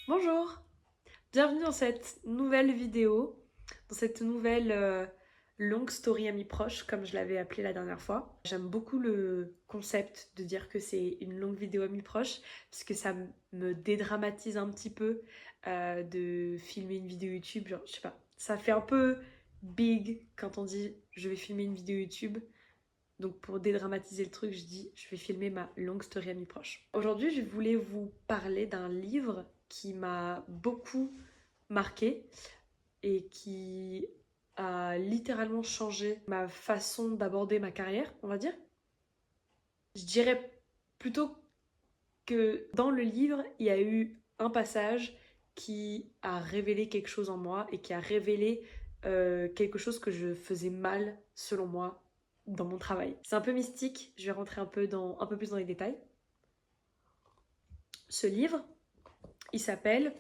Bonjour, bienvenue dans cette nouvelle vidéo, dans cette nouvelle longue story amis proches, comme je l'avais appelé la dernière fois. J'aime beaucoup le concept de dire que c'est une longue vidéo amis proches, parce que ça me dédramatise un petit peu de filmer une vidéo YouTube. Genre, je sais pas, ça fait un peu big quand on dit je vais filmer une vidéo YouTube. Donc pour dédramatiser le truc, je dis je vais filmer ma longue story amis proches. Aujourd'hui, je voulais vous parler d'un livre qui m'a beaucoup marqué et qui a littéralement changé ma façon d'aborder ma carrière, on va dire. Je dirais plutôt que dans le livre, il y a eu un passage qui a révélé quelque chose en moi et qui a révélé quelque chose que je faisais mal, selon moi, dans mon travail. C'est un peu mystique, je vais rentrer un peu plus dans les détails. Ce livre, il s'appelle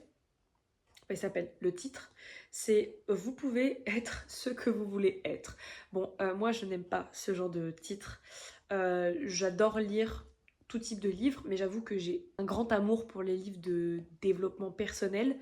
le titre, c'est Vous pouvez être ce que vous voulez être. Bon, moi je n'aime pas ce genre de titre. J'adore lire tout type de livres, mais j'avoue que j'ai un grand amour pour les livres de développement personnel,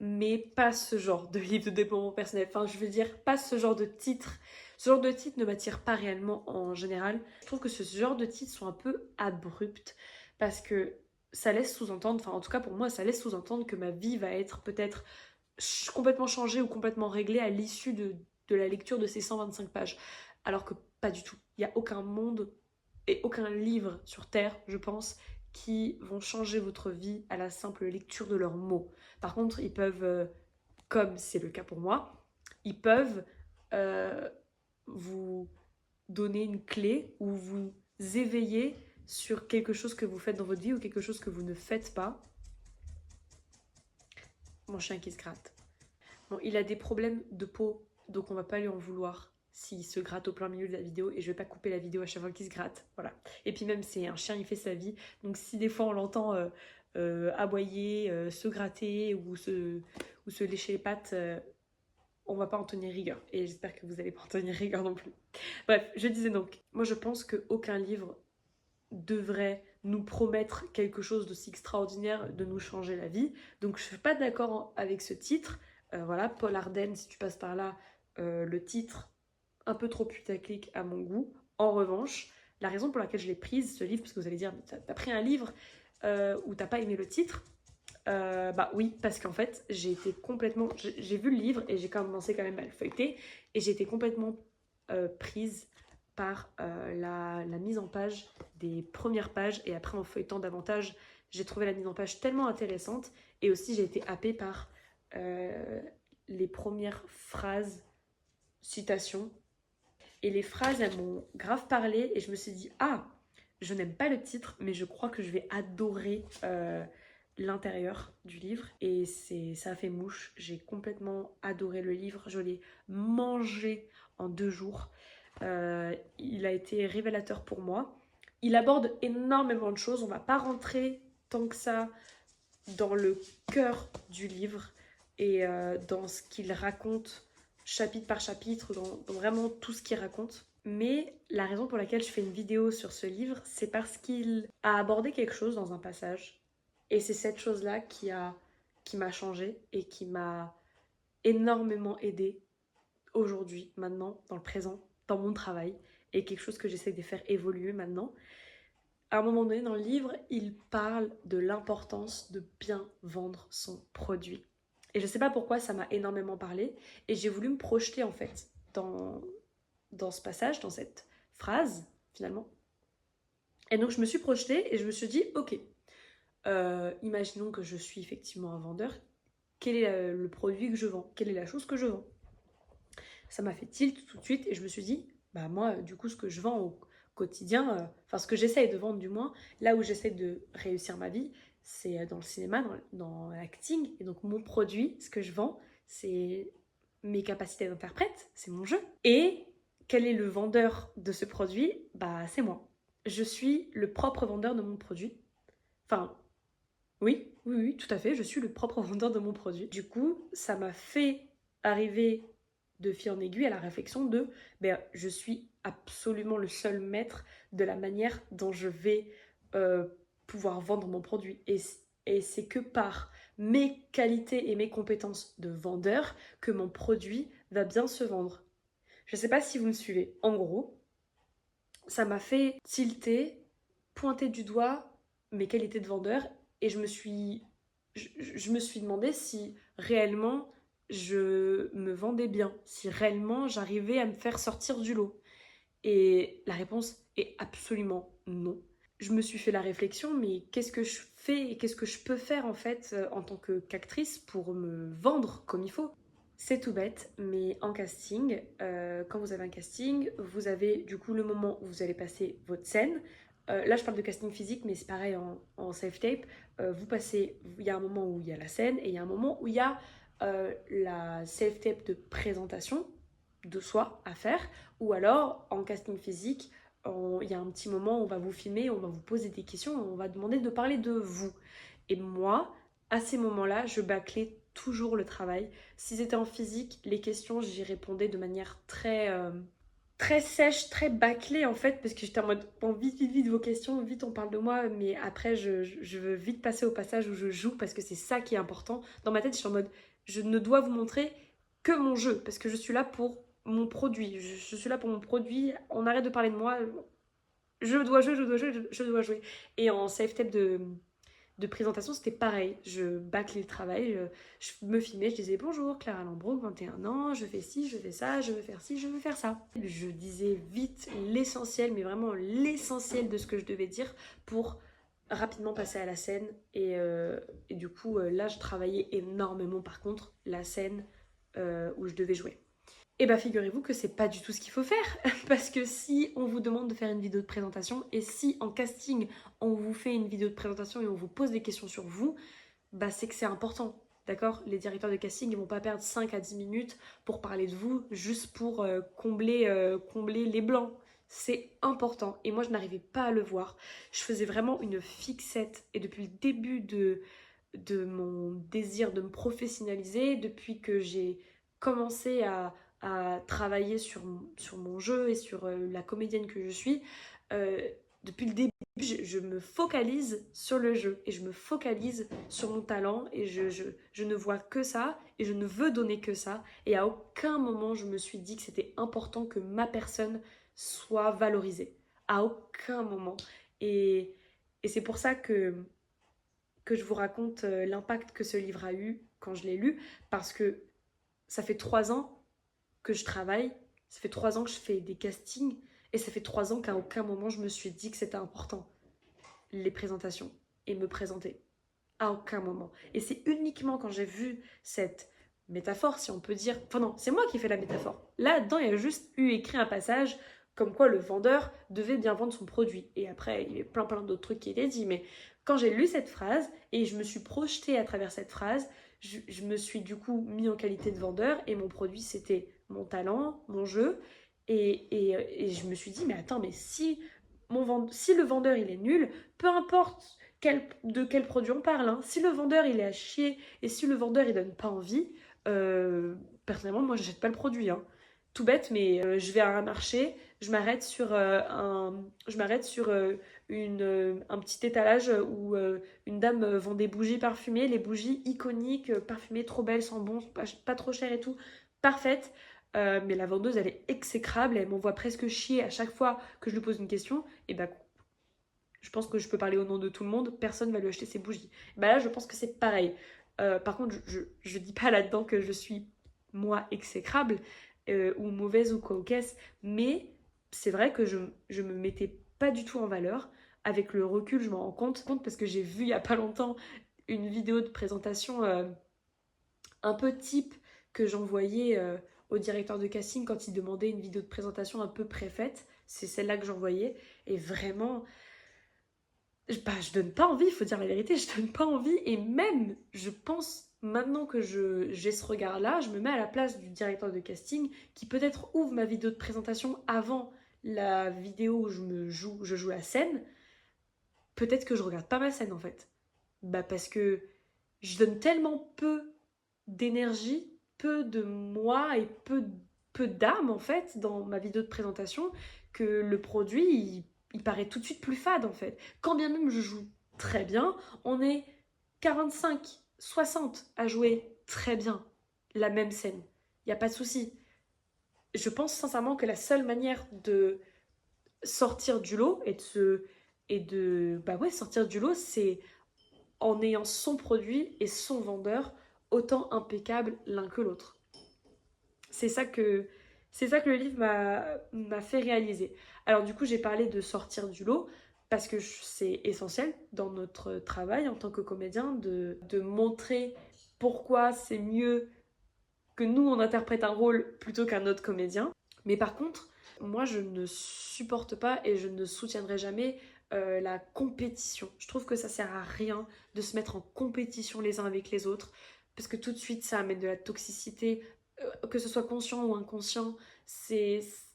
mais pas ce genre de livre de développement personnel. Enfin, je veux dire, pas ce genre de titre. Ce genre de titre ne m'attire pas réellement en général. Je trouve que ce genre de titres sont un peu abrupts parce que ça laisse sous-entendre, enfin en tout cas pour moi, ça laisse sous-entendre que ma vie va être peut-être complètement changée ou complètement réglée à l'issue de la lecture de ces 125 pages. Alors que pas du tout. Il n'y a aucun monde et aucun livre sur Terre, je pense, qui vont changer votre vie à la simple lecture de leurs mots. Par contre, ils peuvent, comme c'est le cas pour moi, ils peuvent euh, vous donner une clé ou vous éveiller sur quelque chose que vous faites dans votre vie ou quelque chose que vous ne faites pas. Mon chien qui se gratte. Bon, il a des problèmes de peau, donc on va pas lui en vouloir s'il se gratte au plein milieu de la vidéo et je vais pas couper la vidéo à chaque fois qu'il se gratte. Voilà. Et puis même c'est un chien, il fait sa vie. Donc si des fois on l'entend aboyer, se gratter ou se lécher les pattes, on va pas en tenir rigueur. Et j'espère que vous allez pas en tenir rigueur non plus. Bref, je disais donc, moi je pense qu'aucun livre devrait nous promettre quelque chose d'aussi extraordinaire, de nous changer la vie. Donc je suis pas d'accord avec ce titre. Voilà, Paul Arden, si tu passes par là, le titre un peu trop putaclic à mon goût. En revanche, la raison pour laquelle je l'ai prise, ce livre, parce que vous allez dire, t'as pris un livre où t'as pas aimé le titre, bah oui, parce qu'en fait, j'ai été complètement... J'ai vu le livre et j'ai commencé quand même à le feuilleter et j'ai été complètement prise par la mise en page des premières pages et après en feuilletant davantage, j'ai trouvé la mise en page tellement intéressante et aussi j'ai été happée par les premières phrases, citations. Et les phrases, elles m'ont grave parlé et je me suis dit, ah, je n'aime pas le titre, mais je crois que je vais adorer l'intérieur du livre. Et ça a fait mouche. J'ai complètement adoré le livre. Je l'ai mangé en 2 jours. Il a été révélateur pour moi. Il aborde énormément de choses. On va pas rentrer tant que ça dans le cœur du livre et dans ce qu'il raconte chapitre par chapitre, dans vraiment tout ce qu'il raconte. Mais la raison pour laquelle je fais une vidéo sur ce livre, c'est parce qu'il a abordé quelque chose dans un passage. Et c'est cette chose-là qui m'a changée et qui m'a énormément aidée aujourd'hui, maintenant, dans le présent, dans mon travail. Et quelque chose que j'essaie de faire évoluer maintenant. À un moment donné dans le livre, il parle de l'importance de bien vendre son produit. Et je sais pas pourquoi ça m'a énormément parlé. Et j'ai voulu me projeter en fait dans ce passage, dans cette phrase finalement. Et donc je me suis projetée et je me suis dit, ok, imaginons que je suis effectivement un vendeur. Quel est le produit que je vends? Quelle est la chose que je vends? Ça m'a fait tilt tout de suite et je me suis dit, bah moi, du coup, ce que je vends au quotidien, enfin ce que j'essaye de vendre du moins, là où j'essaie de réussir ma vie, c'est dans le cinéma, dans l'acting. Et donc mon produit, ce que je vends, c'est mes capacités d'interprète, c'est mon jeu. Et quel est le vendeur de ce produit? Bah c'est moi. Je suis le propre vendeur de mon produit. Enfin, oui, oui, oui, tout à fait, je suis le propre vendeur de mon produit. Du coup, ça m'a fait arriver de fil en aiguille à la réflexion de ben, je suis absolument le seul maître de la manière dont je vais pouvoir vendre mon produit. Et c'est que par mes qualités et mes compétences de vendeur que mon produit va bien se vendre. Je ne sais pas si vous me suivez. En gros, ça m'a fait tilter, pointer du doigt mes qualités de vendeur et je me suis demandé si réellement je me vendais bien, si réellement j'arrivais à me faire sortir du lot. Et la réponse est absolument non. Je me suis fait la réflexion, mais qu'est-ce que je fais et qu'est-ce que je peux faire en fait en tant qu'actrice pour me vendre comme il faut? C'est tout bête, mais en casting, quand vous avez un casting, vous avez du coup le moment où vous allez passer votre scène. Là, je parle de casting physique, mais c'est pareil en self-tape. Vous passez, il y a un moment où il y a la scène et il y a un moment où il y a la self-tape de présentation de soi à faire. Ou alors, en casting physique, il y a un petit moment où on va vous filmer, on va vous poser des questions, on va demander de parler de vous. Et moi, à ces moments-là, je bâclais toujours le travail. Si c'était en physique, les questions, j'y répondais de manière très sèche, très bâclée en fait, parce que j'étais en mode, bon, vite, vite, vite vos questions, vite on parle de moi, mais après je veux vite passer au passage où je joue, parce que c'est ça qui est important. Dans ma tête, je suis en mode, je ne dois vous montrer que mon jeu, parce que je suis là pour mon produit, je suis là pour mon produit, on arrête de parler de moi, je dois jouer, je dois jouer, je dois jouer. Et en self-tape de présentation, c'était pareil. Je bâclais le travail, je me filmais, je disais bonjour, Clara Lambrouck, 21 ans, je fais ci, je fais ça, je veux faire ci, je veux faire ça. Je disais vite l'essentiel, mais vraiment l'essentiel de ce que je devais dire pour rapidement passer à la scène. Et du coup, là, je travaillais énormément par contre la scène où je devais jouer. Et bah figurez-vous que c'est pas du tout ce qu'il faut faire parce que si on vous demande de faire une vidéo de présentation et si en casting on vous fait une vidéo de présentation et on vous pose des questions sur vous, bah c'est que c'est important. D'accord? Les directeurs de casting, ils vont pas perdre 5 à 10 minutes pour parler de vous juste pour combler les blancs. C'est important. Et moi, je n'arrivais pas à le voir. Je faisais vraiment une fixette. Et depuis le début de mon désir de me professionnaliser, depuis que j'ai commencé à travailler sur mon jeu et sur la comédienne que je suis, euh, depuis le début, je me focalise sur le jeu et je me focalise sur mon talent et je ne vois que ça et je ne veux donner que ça. Et à aucun moment, je me suis dit que c'était important que ma personne soit valorisée. À aucun moment. Et, et c'est pour ça que je vous raconte l'impact que ce livre a eu quand je l'ai lu, parce que ça fait 3 ans que je travaille, ça fait 3 ans que je fais des castings, et ça fait 3 ans qu'à aucun moment je me suis dit que c'était important, les présentations, et me présenter. À aucun moment. Et c'est uniquement quand j'ai vu cette métaphore, si on peut dire... Enfin non, c'est moi qui fais la métaphore. Là-dedans, il y a juste eu écrit un passage comme quoi le vendeur devait bien vendre son produit. Et après, il y a plein d'autres trucs qui étaient dit. Mais quand j'ai lu cette phrase et je me suis projetée à travers cette phrase, je me suis du coup mis en qualité de vendeur et mon produit, c'était mon talent, mon jeu. Et je me suis dit, mais attends, mais si le vendeur, il est nul, peu importe de quel produit on parle, hein. Si le vendeur il est à chier et si le vendeur il donne pas envie, personnellement moi j'achète pas le produit, hein. Tout bête, mais je vais à un marché, je m'arrête sur un petit étalage où une dame vend des bougies parfumées, les bougies iconiques, parfumées, trop belles, sans bon, pas trop chères et tout, parfaites. Mais la vendeuse elle est exécrable, elle m'envoie presque chier à chaque fois que je lui pose une question. Et bah je pense que je peux parler au nom de tout le monde, personne va lui acheter ses bougies. Bah là, je pense que c'est pareil. Par contre, je dis pas là-dedans que je suis, moi, exécrable ou mauvaise ou quoi au caisse, mais c'est vrai que je me mettais pas du tout en valeur. Avec le recul, je m'en rends compte parce que j'ai vu il y a pas longtemps une vidéo de présentation un peu type que j'envoyais au directeur de casting quand il demandait une vidéo de présentation un peu préfaite. C'est celle-là que j'envoyais. Et vraiment, je donne pas envie, il faut dire la vérité, je donne pas envie. Et même, je pense, maintenant que j'ai ce regard-là, je me mets à la place du directeur de casting qui peut-être ouvre ma vidéo de présentation avant la vidéo où je joue la scène. Peut-être que je regarde pas ma scène en fait. Bah parce que je donne tellement peu d'énergie, peu de moi et peu d'âme en fait dans ma vidéo de présentation que le produit il paraît tout de suite plus fade en fait. Quand bien même je joue très bien, on est 45, 60 à jouer très bien la même scène. Il n'y a pas de souci. Je pense sincèrement que la seule manière de sortir du lot sortir du lot, c'est en ayant son produit et son vendeur autant impeccable l'un que l'autre. C'est ça que le livre m'a fait réaliser. Alors du coup, j'ai parlé de sortir du lot parce que c'est essentiel dans notre travail en tant que comédien de montrer pourquoi c'est mieux que nous, on interprète un rôle plutôt qu'un autre comédien. Mais par contre, moi, je ne supporte pas et je ne soutiendrai jamais la compétition. Je trouve que ça sert à rien de se mettre en compétition les uns avec les autres parce que tout de suite, ça amène de la toxicité, que ce soit conscient ou inconscient.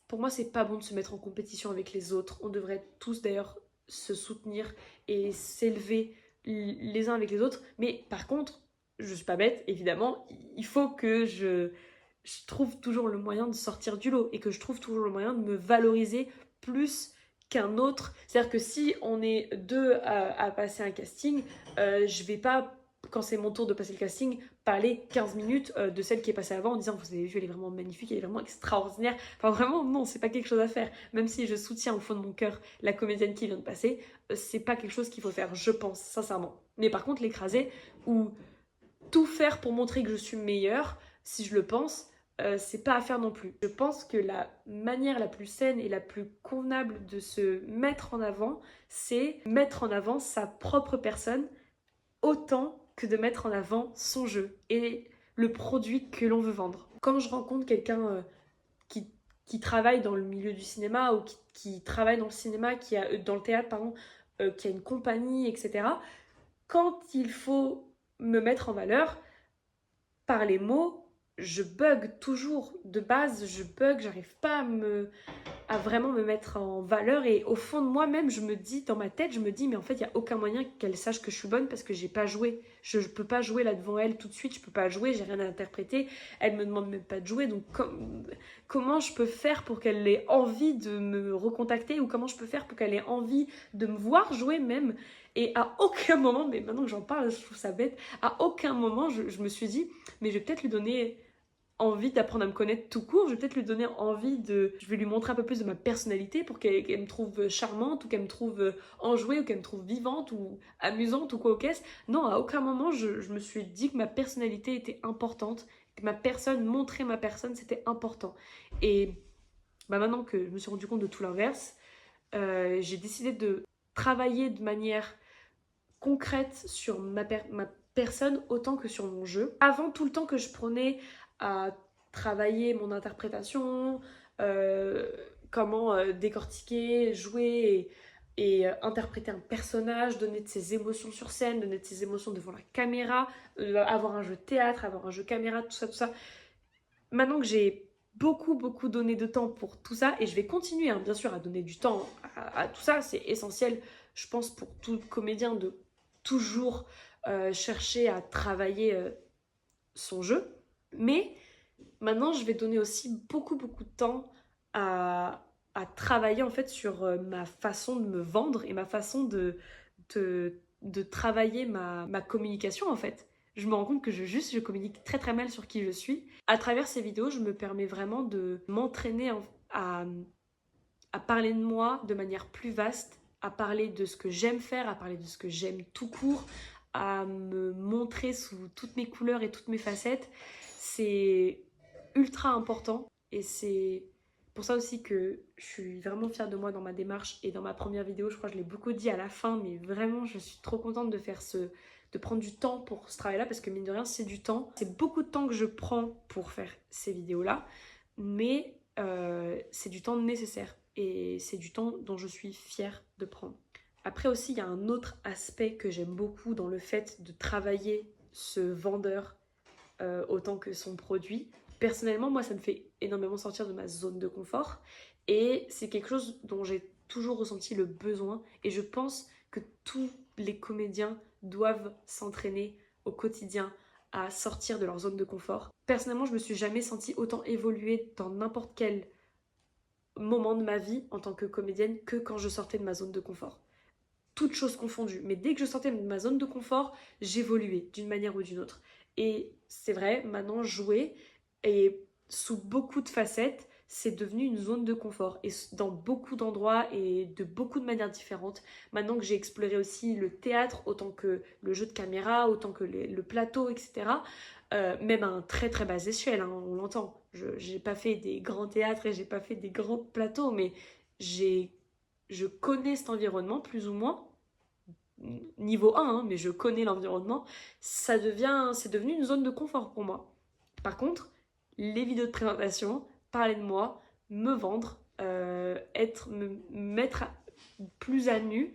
Pour moi, c'est pas bon de se mettre en compétition avec les autres. On devrait tous d'ailleurs se soutenir et s'élever les uns avec les autres. Mais par contre, je suis pas bête, évidemment, il faut que je trouve toujours le moyen de sortir du lot et que je trouve toujours le moyen de me valoriser plus qu'un autre. C'est-à-dire que si on est deux à passer un casting, je vais pas, quand c'est mon tour de passer le casting, parler 15 minutes de celle qui est passée avant en disant vous avez vu, elle est vraiment magnifique, elle est vraiment extraordinaire. Enfin vraiment, non, c'est pas quelque chose à faire. Même si je soutiens au fond de mon cœur la comédienne qui vient de passer, c'est pas quelque chose qu'il faut faire, je pense, sincèrement. Mais par contre, l'écraser ou tout faire pour montrer que je suis meilleure, si je le pense, c'est pas à faire non plus. Je pense que la manière la plus saine et la plus convenable de se mettre en avant, c'est mettre en avant sa propre personne autant que de mettre en avant son jeu et le produit que l'on veut vendre. Quand je rencontre quelqu'un qui travaille dans le milieu du cinéma ou qui travaille dans le cinéma, dans le théâtre, pardon, qui a une compagnie, etc., quand il faut me mettre en valeur, par les mots, je bug toujours. De base, je bug, j'arrive pas à vraiment me mettre en valeur. Et au fond de moi-même, je me dis, dans ma tête, je me dis, mais en fait, il n'y a aucun moyen qu'elle sache que je suis bonne parce que j'ai pas joué. Je peux pas jouer là devant elle tout de suite, je peux pas jouer, j'ai rien à interpréter. Elle me demande même pas de jouer. Donc, comment je peux faire pour qu'elle ait envie de me recontacter ou comment je peux faire pour qu'elle ait envie de me voir jouer même. Et à aucun moment, mais maintenant que j'en parle, je trouve ça bête, à aucun moment, je me suis dit, mais je vais peut-être lui donner envie d'apprendre à me connaître tout court, je vais peut-être lui donner envie je vais lui montrer un peu plus de ma personnalité pour qu'elle me trouve charmante ou qu'elle me trouve enjouée ou qu'elle me trouve vivante ou amusante ou quoi au caisse. Non, à aucun moment je me suis dit que ma personnalité était importante, que montrer ma personne, c'était important. Et maintenant que je me suis rendu compte de tout l'inverse, j'ai décidé de travailler de manière concrète sur ma personne autant que sur mon jeu. Avant, tout le temps que je prenais à travailler mon interprétation, comment décortiquer, jouer interpréter un personnage, donner de ses émotions sur scène, donner de ses émotions devant la caméra, avoir un jeu théâtre, avoir un jeu caméra, tout ça, tout ça. Maintenant que j'ai beaucoup donné de temps pour tout ça, et je vais continuer hein, bien sûr à donner du temps à tout ça, c'est essentiel, je pense, pour tout comédien de toujours chercher à travailler son jeu. Mais maintenant, je vais donner aussi beaucoup de temps à travailler en fait sur ma façon de me vendre et ma façon de travailler ma communication en fait. Je me rends compte que je communique très mal sur qui je suis. À travers ces vidéos, je me permets vraiment de m'entraîner à parler de moi de manière plus vaste, à parler de ce que j'aime faire, à parler de ce que j'aime tout court, à me montrer sous toutes mes couleurs et toutes mes facettes. C'est ultra important et c'est pour ça aussi que je suis vraiment fière de moi dans ma démarche et dans ma première vidéo, je crois que je l'ai beaucoup dit à la fin, mais vraiment je suis trop contente de faire de prendre du temps pour ce travail-là parce que mine de rien c'est du temps. C'est beaucoup de temps que je prends pour faire ces vidéos-là, mais c'est du temps nécessaire et c'est du temps dont je suis fière de prendre. Après aussi, il y a un autre aspect que j'aime beaucoup dans le fait de travailler ce vendeur autant que son produit. Personnellement, moi, ça me fait énormément sortir de ma zone de confort et c'est quelque chose dont j'ai toujours ressenti le besoin et je pense que tous les comédiens doivent s'entraîner au quotidien à sortir de leur zone de confort. Personnellement, je me suis jamais sentie autant évoluer dans n'importe quel moment de ma vie en tant que comédienne que quand je sortais de ma zone de confort. toutes choses confondues. Mais dès que je sortais de ma zone de confort, j'évoluais d'une manière ou d'une autre. Et c'est vrai, maintenant jouer, et sous beaucoup de facettes, c'est devenu une zone de confort. Et dans beaucoup d'endroits et de beaucoup de manières différentes. Maintenant que j'ai exploré aussi le théâtre, autant que le jeu de caméra, autant que le plateau, etc. Même à un très très bas échelle, hein, on l'entend. J'ai pas fait des grands théâtres et j'ai pas fait des grands plateaux, mais je connais cet environnement plus ou moins niveau 1, hein, mais je connais l'environnement, c'est devenu une zone de confort pour moi. Par contre, les vidéos de présentation, parler de moi, me vendre, me mettre plus à nu,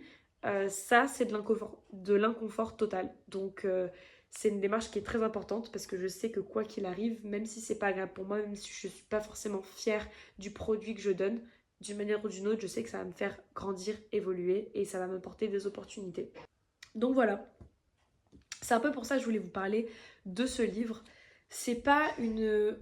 ça c'est de l'inconfort total. Donc c'est une démarche qui est très importante parce que je sais que quoi qu'il arrive, même si c'est pas agréable pour moi, même si je suis pas forcément fière du produit que je donne, d'une manière ou d'une autre, je sais que ça va me faire grandir, évoluer et ça va m'apporter des opportunités. Donc voilà, c'est un peu pour ça que je voulais vous parler de ce livre. C'est pas une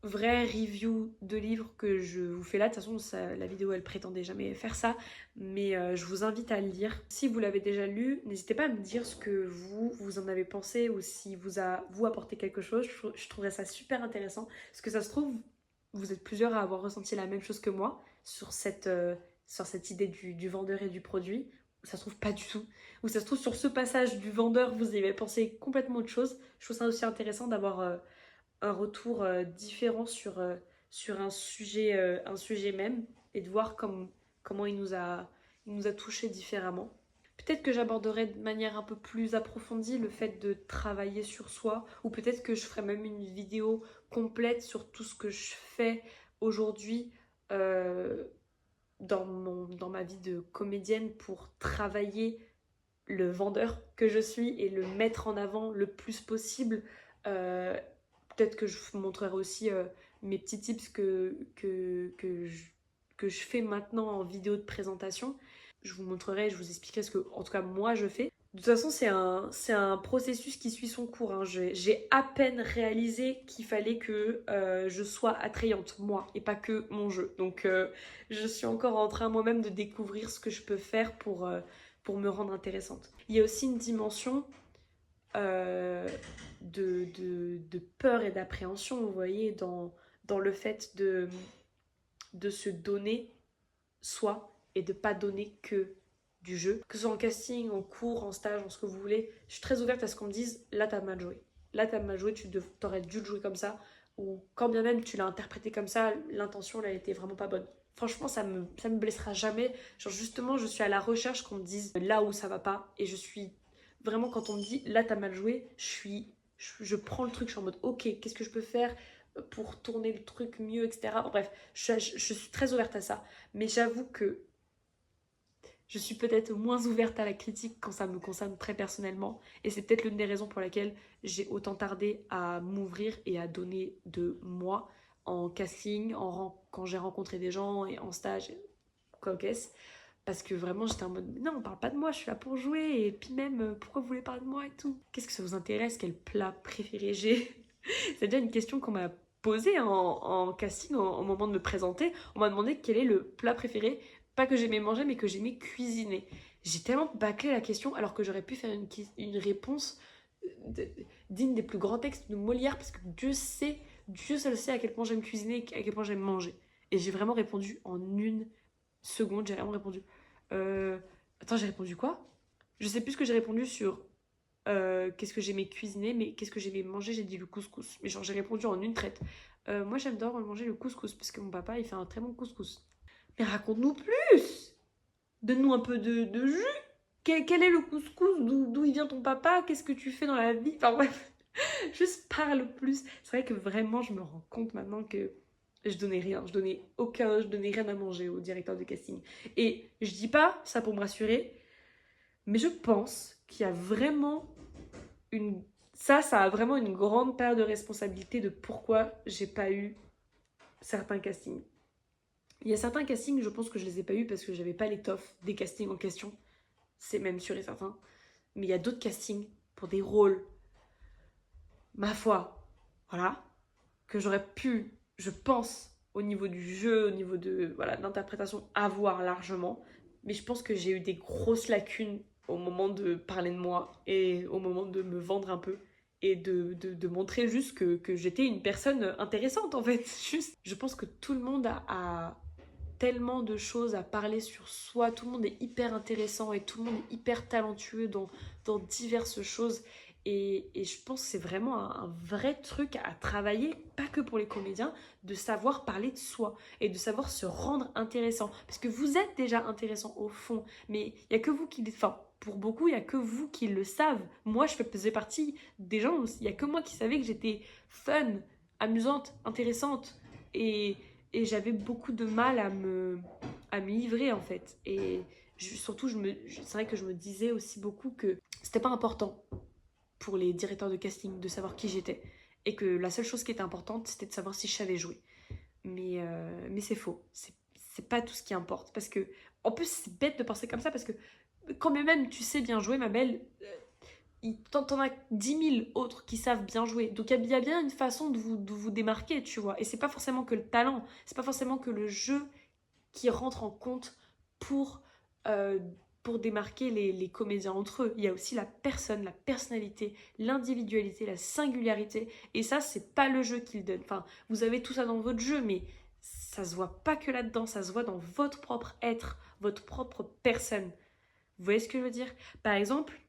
vraie review de livre que je vous fais là. De toute façon, la vidéo, elle prétendait jamais faire ça. Mais je vous invite à le lire. Si vous l'avez déjà lu, n'hésitez pas à me dire ce que vous en avez pensé ou si vous apporté quelque chose. Je trouverais ça super intéressant. Parce que ça se trouve, vous êtes plusieurs à avoir ressenti la même chose que moi sur cette idée du vendeur et du produit. Ou ça se trouve pas du tout. Ou ça se trouve sur ce passage du vendeur, vous y avez pensé complètement autre chose. Je trouve ça aussi intéressant d'avoir un retour différent sur un sujet même et de voir comment il nous a touchés différemment. Peut-être que j'aborderai de manière un peu plus approfondie le fait de travailler sur soi, ou peut-être que je ferai même une vidéo complète sur tout ce que je fais aujourd'hui dans ma vie de comédienne pour travailler le vendeur que je suis et le mettre en avant le plus possible. Peut-être que je vous montrerai aussi mes petits tips que je fais maintenant en vidéo de présentation. Je vous montrerai, je vous expliquerai ce que, en tout cas, moi, je fais. De toute façon, c'est un processus qui suit son cours, hein. J'ai à peine réalisé qu'il fallait que je sois attrayante, moi, et pas que mon jeu. Donc, je suis encore en train moi-même de découvrir ce que je peux faire pour me rendre intéressante. Il y a aussi une dimension de peur et d'appréhension, vous voyez, dans le fait de se donner soi et de pas donner que du jeu. Que ce soit en casting, en cours, en stage, en ce que vous voulez, je suis très ouverte à ce qu'on me dise là t'as mal joué. Là t'as mal joué, t'aurais dû le jouer comme ça. Ou quand bien même tu l'as interprété comme ça, l'intention elle était vraiment pas bonne. Franchement, ça me blessera jamais. Genre justement, je suis à la recherche qu'on me dise là où ça va pas. Et je suis vraiment, quand on me dit là t'as mal joué, je prends le truc, je suis en mode ok, qu'est-ce que je peux faire pour tourner le truc mieux, etc. Bref, je suis très ouverte à ça. Mais j'avoue que je suis peut-être moins ouverte à la critique quand ça me concerne très personnellement. Et c'est peut-être l'une des raisons pour laquelle j'ai autant tardé à m'ouvrir et à donner de moi en casting, quand j'ai rencontré des gens et en stage, quoi qu'est-ce. Parce que vraiment, j'étais en mode, non, on parle pas de moi, je suis là pour jouer. Et puis même, pourquoi vous voulez parler de moi et tout? Qu'est-ce que ça vous intéresse? Quel plat préféré j'ai? C'est déjà une question qu'on m'a posée en casting au moment de me présenter. On m'a demandé quel est le plat préféré, pas que j'aimais manger, mais que j'aimais cuisiner. J'ai tellement bâclé la question alors que j'aurais pu faire une réponse digne des plus grands textes de Molière, parce que Dieu seul sait à quel point j'aime cuisiner et à quel point j'aime manger. Et j'ai vraiment répondu en une seconde, j'ai vraiment répondu. Attends, j'ai répondu quoi? Je sais plus ce que j'ai répondu sur qu'est-ce que j'aimais cuisiner, mais qu'est-ce que j'aimais manger, j'ai dit le couscous. Mais genre, j'ai répondu en une traite. Moi, j'adore manger le couscous, parce que mon papa, il fait un très bon couscous. Mais raconte-nous plus! Donne-nous un peu de jus! Quel est le couscous? D'où il vient ton papa? Qu'est-ce que tu fais dans la vie? Enfin bref, juste parle plus. C'est vrai que vraiment, je me rends compte maintenant que je donnais rien. Je donnais rien à manger au directeur de casting. Et je dis pas ça pour me rassurer, mais je pense qu'il y a vraiment ça a vraiment une grande part de responsabilité de pourquoi j'ai pas eu certains castings. Il y a certains castings, je pense que je les ai pas eu parce que j'avais pas l'étoffe des castings en question. C'est même sûr et certain. Mais il y a d'autres castings pour des rôles, ma foi, voilà, que j'aurais pu, je pense, au niveau du jeu, au niveau de l'interprétation, avoir largement. Mais je pense que j'ai eu des grosses lacunes au moment de parler de moi et au moment de me vendre un peu et de montrer juste que j'étais une personne intéressante en fait. Juste, je pense que tout le monde a tellement de choses à parler sur soi, tout le monde est hyper intéressant et tout le monde est hyper talentueux dans diverses choses. Et je pense que c'est vraiment un vrai truc à travailler, pas que pour les comédiens, de savoir parler de soi et de savoir se rendre intéressant. Parce que vous êtes déjà intéressant au fond, mais il n'y a que vous qui... Enfin, pour beaucoup, il n'y a que vous qui le savent. Moi, je faisais partie des gens, il n'y a que moi qui savais que j'étais fun, amusante, intéressante. Et j'avais beaucoup de mal à me livrer en fait. Et surtout, c'est vrai que je me disais aussi beaucoup que c'était pas important pour les directeurs de casting de savoir qui j'étais. Et que la seule chose qui était importante, c'était de savoir si je savais jouer. Mais c'est faux. C'est pas tout ce qui importe. Parce que, en plus, c'est bête de penser comme ça parce que quand même tu sais bien jouer, ma belle, t'en as 10 000 autres qui savent bien jouer. Donc il y a bien une façon de vous démarquer, tu vois. Et c'est pas forcément que le talent, c'est pas forcément que le jeu qui rentre en compte pour, euh, pour démarquer les comédiens entre eux. Il y a aussi la personne, la personnalité, l'individualité, la singularité. Et ça, c'est pas le jeu qui le donne. Enfin, vous avez tout ça dans votre jeu, mais ça se voit pas que là-dedans, ça se voit dans votre propre être, votre propre personne. Vous voyez ce que je veux dire? Par exemple,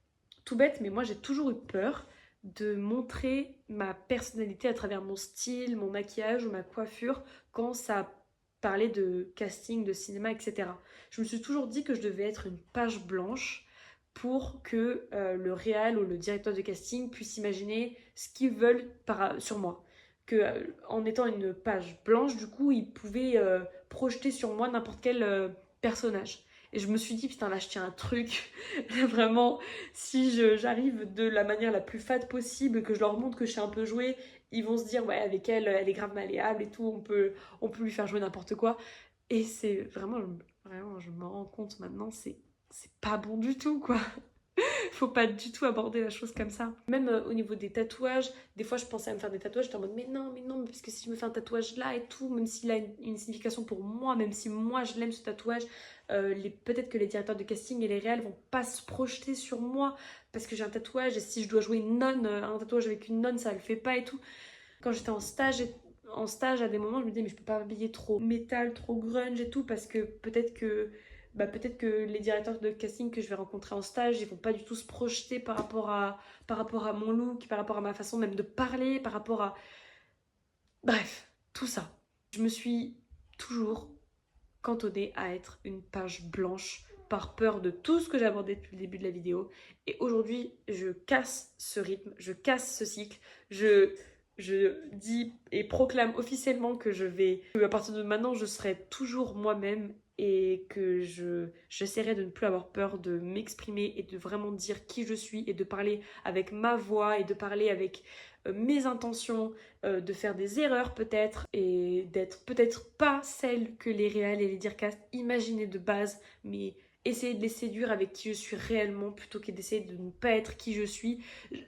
tout bête, mais moi j'ai toujours eu peur de montrer ma personnalité à travers mon style, mon maquillage ou ma coiffure quand ça parlait de casting, de cinéma, etc. Je me suis toujours dit que je devais être une page blanche pour que le réal ou le directeur de casting puisse imaginer ce qu'ils veulent sur moi. Que en étant une page blanche, du coup, ils pouvaient projeter sur moi n'importe quel personnage. Et je me suis dit, putain, là, je tiens un truc. Là, vraiment, si j'arrive de la manière la plus fade possible, que je leur montre que je sais un peu jouer, ils vont se dire, ouais, avec elle, elle est grave malléable et tout, on peut lui faire jouer n'importe quoi. Et c'est vraiment, je me rends compte maintenant, c'est pas bon du tout, quoi. Faut pas du tout aborder la chose comme ça. Même au niveau des tatouages, des fois je pensais à me faire des tatouages, j'étais en mode mais non, parce que si je me fais un tatouage là et tout, même s'il a une signification pour moi, même si moi je l'aime ce tatouage, peut-être que les directeurs de casting et les réals vont pas se projeter sur moi parce que j'ai un tatouage et si je dois jouer une nonne, un tatouage avec une nonne, ça le fait pas et tout. Quand j'étais en stage, à des moments, je me disais, mais je peux pas m'habiller trop métal, trop grunge et tout, parce que peut-être que les directeurs de casting que je vais rencontrer en stage, ils vont pas du tout se projeter par rapport à mon look, par rapport à ma façon même de parler, par rapport à... Bref, tout ça. Je me suis toujours cantonnée à être une page blanche par peur de tout ce que j'ai abordé depuis le début de la vidéo. Et aujourd'hui, je casse ce rythme, je casse ce cycle, je dis et proclame officiellement que à partir de maintenant, je serai toujours moi-même et que j'essaierai de ne plus avoir peur de m'exprimer et de vraiment dire qui je suis et de parler avec ma voix et de parler avec mes intentions, de faire des erreurs peut-être et d'être peut-être pas celle que les réals et les dircasts imaginaient de base, mais essayer de les séduire avec qui je suis réellement plutôt que d'essayer de ne pas être qui je suis.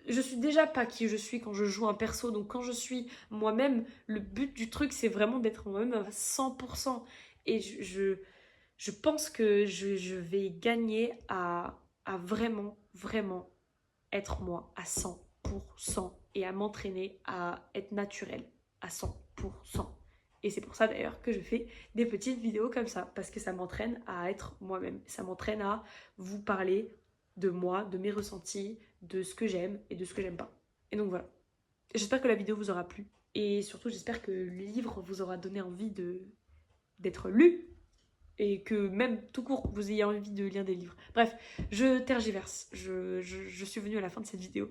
Je suis déjà pas qui je suis quand je joue un perso, donc quand je suis moi-même, le but du truc c'est vraiment d'être moi-même à 100%. Et je pense que je vais gagner à vraiment, vraiment être moi à 100% et à m'entraîner à être naturelle à 100%. Et c'est pour ça d'ailleurs que je fais des petites vidéos comme ça, parce que ça m'entraîne à être moi-même. Ça m'entraîne à vous parler de moi, de mes ressentis, de ce que j'aime et de ce que j'aime pas. Et donc voilà. J'espère que la vidéo vous aura plu. Et surtout, j'espère que le livre vous aura donné envie d'être lu. Et que même tout court, vous ayez envie de lire des livres. Bref, je tergiverse. Je suis venue à la fin de cette vidéo.